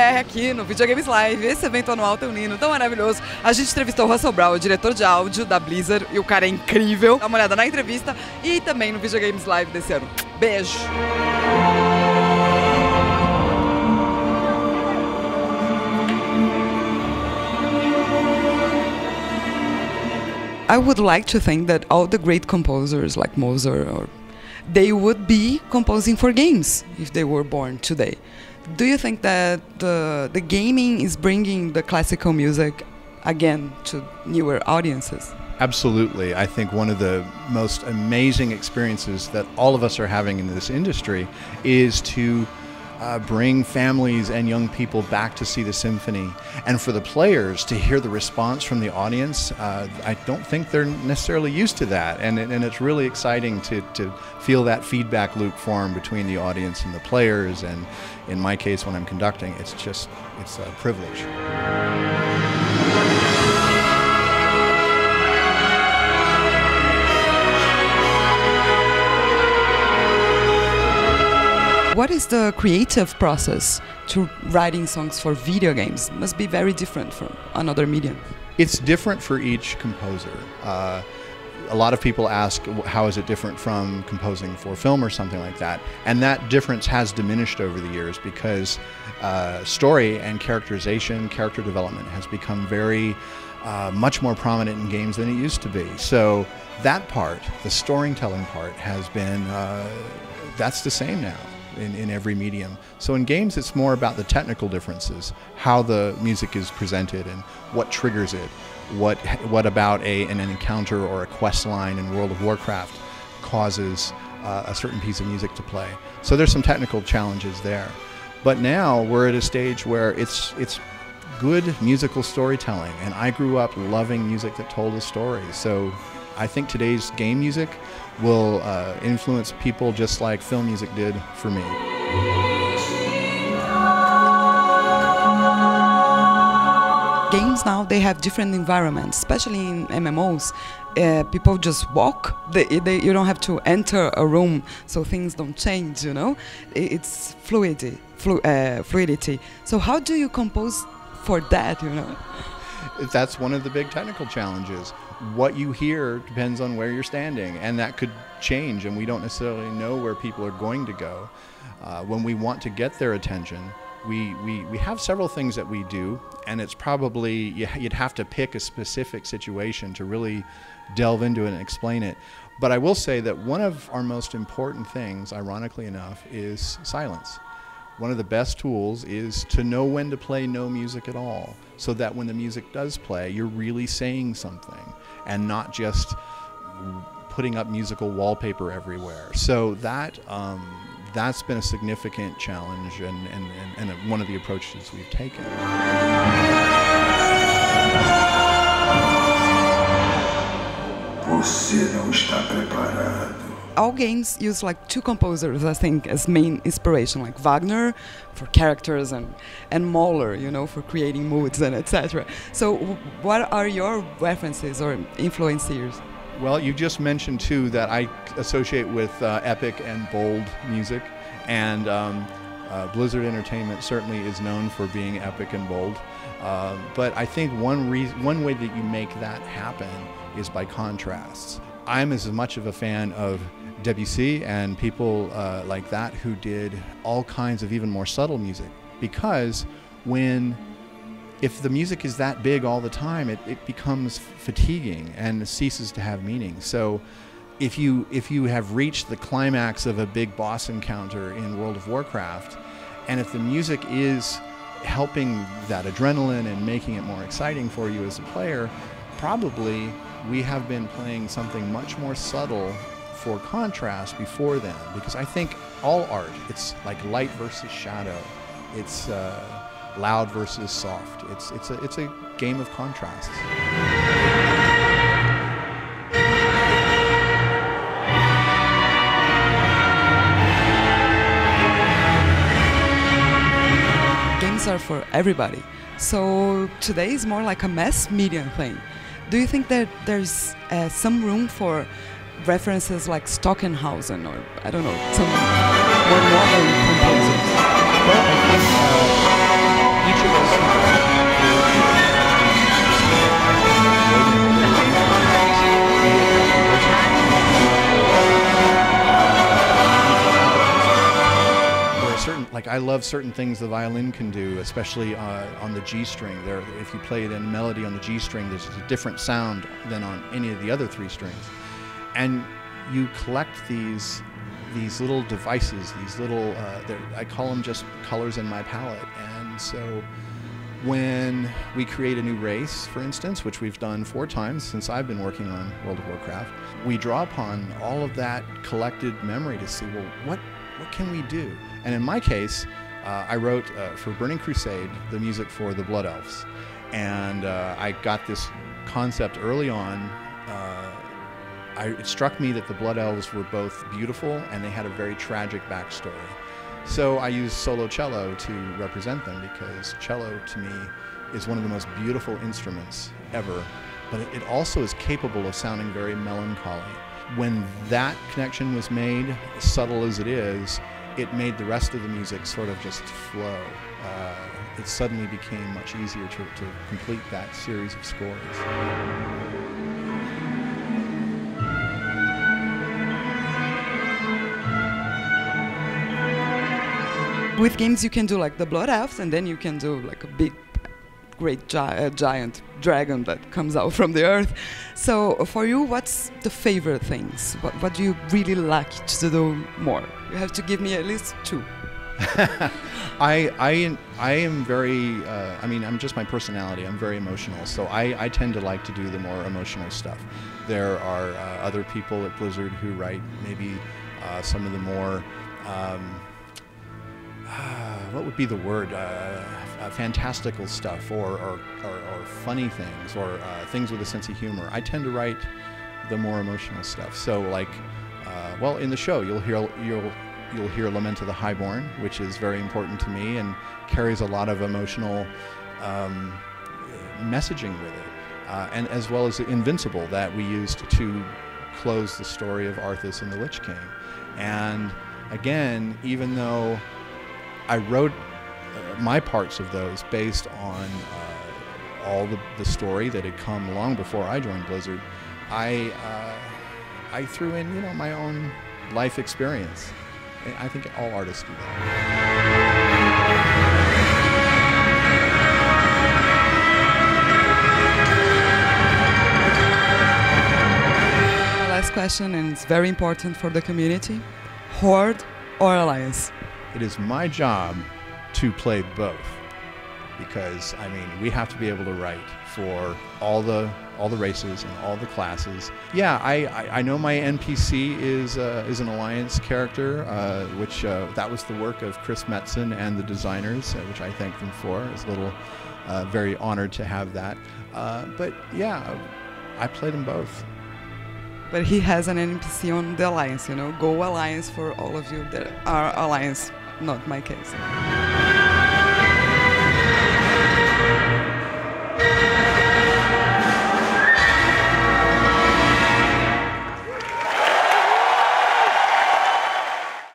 GGBR aqui no Videogames Live. Esse evento anual tão lindo, tão maravilhoso. A gente entrevistou o Russel Browel, o diretor de áudio da Blizzard, e o cara é incrível. Dá uma olhada na entrevista e também no Videogames Live desse ano. Beijo! I would like to think that all the great composers like Mozart, they would be composing for games if they were born today. Do you think that the gaming is bringing the classical music again to newer audiences? Absolutely. I think one of the most amazing experiences that all of us are having in this industry is to bring families and young people back to see the symphony, and for the players to hear the response from the audience. I don't think they're necessarily used to that, and it's really exciting to feel that feedback loop form between the audience and the players, and in my case when I'm conducting, it's a privilege. What is the creative process to writing songs for video games? It must be very different from another medium. It's different for each composer. A lot of people ask, how is it different from composing for film or something like that? And that difference has diminished over the years because story and characterization, character development has become very much more prominent in games than it used to be. So that part, the storytelling part, has been, that's the same now. In every medium. So in games it's more about the technical differences, how the music is presented and what triggers it, what about an encounter or a quest line in World of Warcraft causes a certain piece of music to play. So there's some technical challenges there. But now we're at a stage where it's good musical storytelling, and I grew up loving music that told a story. So I think today's game music will influence people just like film music did for me. Games now, they have different environments, especially in MMOs. People just walk, you don't have to enter a room, so things don't change, you know? It's fluidity. So how do you compose for that, you know? That's one of the big technical challenges. What you hear depends on where you're standing, and that could change, and we don't necessarily know where people are going to go. When we want to get their attention, we have several things that we do, and it's probably, you'd have to pick a specific situation to really delve into it and explain it. But I will say that one of our most important things, ironically enough, is silence. One of the best tools is to know when to play no music at all, so that when the music does play, you're really saying something and not just putting up musical wallpaper everywhere. So that's been a significant challenge and one of the approaches we've taken. Você não está preparado. All games use like two composers, I think, as main inspiration, like Wagner for characters and Mahler, you know, for creating moods and etc. So what are your references or influencers? Well, you just mentioned too that I associate with epic and bold music, and Blizzard Entertainment certainly is known for being epic and bold. But I think one way that you make that happen is by contrasts. I'm as much of a fan of Debussy and people like that who did all kinds of even more subtle music, because if the music is that big all the time, it becomes fatiguing and ceases to have meaning. So if you have reached the climax of a big boss encounter in World of Warcraft, and if the music is helping that adrenaline and making it more exciting for you as a player, probably we have been playing something much more subtle for contrast before then, because I think all art, it's like light versus shadow, it's loud versus soft, it's a game of contrasts. Games are for everybody, so today is more like a mass media thing. Do you think that there's some room for references like Stockenhausen or, I don't know, some more modern composers? Well, I think each of us like I love certain things the violin can do, especially on the G string. If you play it in melody on the G string, there's a different sound than on any of the other three strings. And you collect these little devices, these little, I call them just colors in my palette. And so when we create a new race, for instance, which we've done 4 times since I've been working on World of Warcraft, we draw upon all of that collected memory to see, well, what can we do? And in my case, I wrote for Burning Crusade the music for the Blood Elves. And I got this concept early on. It struck me that the Blood Elves were both beautiful and they had a very tragic backstory. So I used solo cello to represent them, because cello to me is one of the most beautiful instruments ever, but it also is capable of sounding very melancholy. When that connection was made, as subtle as it is, it made the rest of the music sort of just flow. It suddenly became much easier to complete that series of scores. With games you can do like the Blood Elves, and then you can do like a big, great giant dragon that comes out from the earth. So for you, what's the favorite things? What do you really like to do more? You have to give me at least 2. I am very, I mean, I'm just my personality. I'm very emotional, so I tend to like to do the more emotional stuff. There are other people at Blizzard who write maybe some of the more, what would be the word? Fantastical stuff, or funny things, or things with a sense of humor. I tend to write the more emotional stuff. So, like, well, in the show, you'll hear "Lament of the Highborn," which is very important to me and carries a lot of emotional messaging with it, and as well as "Invincible" that we used to close the story of Arthas and the Lich King. And again, even though I wrote my parts of those based on all the story that had come long before I joined Blizzard, I threw in, you know, my own life experience. And I think all artists do that. Last question, and it's very important for the community: Horde or Alliance? It is my job to play both, because I mean, we have to be able to write for all the races and all the classes. Yeah, I know my NPC is an Alliance character, which that was the work of Chris Metzen and the designers, which I thank them for. I was very honored to have that. But yeah, I play them both. But he has an NPC on the Alliance, you know. Go Alliance for all of you that are Alliance, not my case.